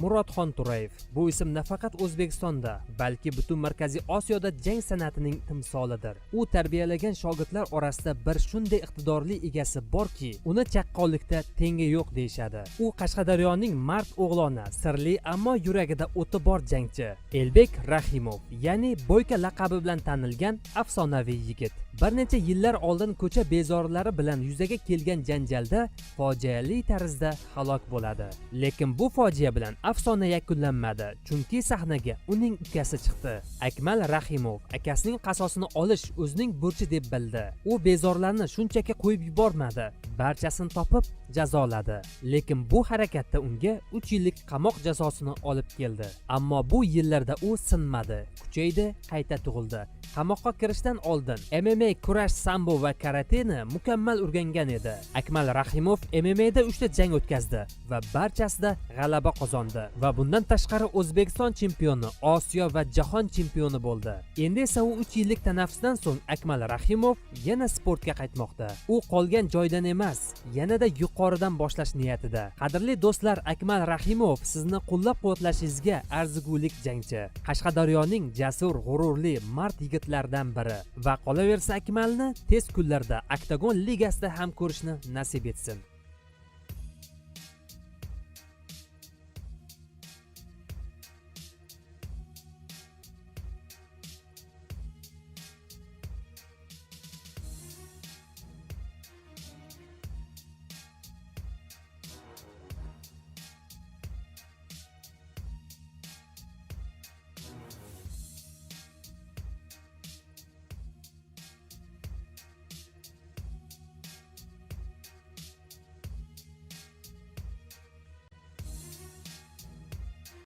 Murodxon To'rayev. Bu ism nafaqat O'zbekistonda, balki butun Markaziy Osiyoda jang san'atining timsolidir. U tarbiyalagan shogirdlar orasida bir shunday iqtidorli egasi borki, uni chaqqonlikda tengi yo'q deyshadi. U Qashqadaryoning mard o'g'loni, sirli ammo yuragida o'ti bor jangchi Elbek Rahimov, ya'ni Boyka laqabi bilan tanilgan afsonaviy yigit. Bir necha yillar oldin ko'cha bezorlari bilan yuzaga kelgan janjalda fojiali tarzda halok bo'ladi. Lekin bu fojia bilan afsona yakunlanmadi, chunki sahnaga uning ukasi chiqdi. Akmal Rahimov akasining qasosini olish o'zining burchi deb bildi. U bezorlarni shunchaki qo'yib yubormadi, barchasini topib jazoladi. Lekin bu harakatda unga 3 yillik qamoq jazosini olib keldi. Ammo bu yillarda u sinmadi, kuchaydi, qayta tug'ildi. Qamoqqa kirishdan oldin MMA, kurash, sambo va karateni mukammal o'rgangan edi. Akmal Rahimov MMAda 3 ta jang o'tkazdi va barchasida g'alaba qozondi va bundan tashqari O'zbekiston chempioni, Osiyo va jahon chempioni bo'ldi. Endi esa u 3 yillik tanaffusdan so'ng Akmal Rahimov yana sportga qaytmoqda. U qolgan joydan emas, yanada yuqoridan boshlash niyatida. Qadrli do'stlar, Akmal Rahimov sizni qo'llab-quvvatlashingizga arzigulik jangchi, Qashqadaryoning jasur, g'ururli, mard yigitlardan biri va qolaversa Akmalni tez kunlarda Oktagon ligasida ham ko'rishni nasib etsin.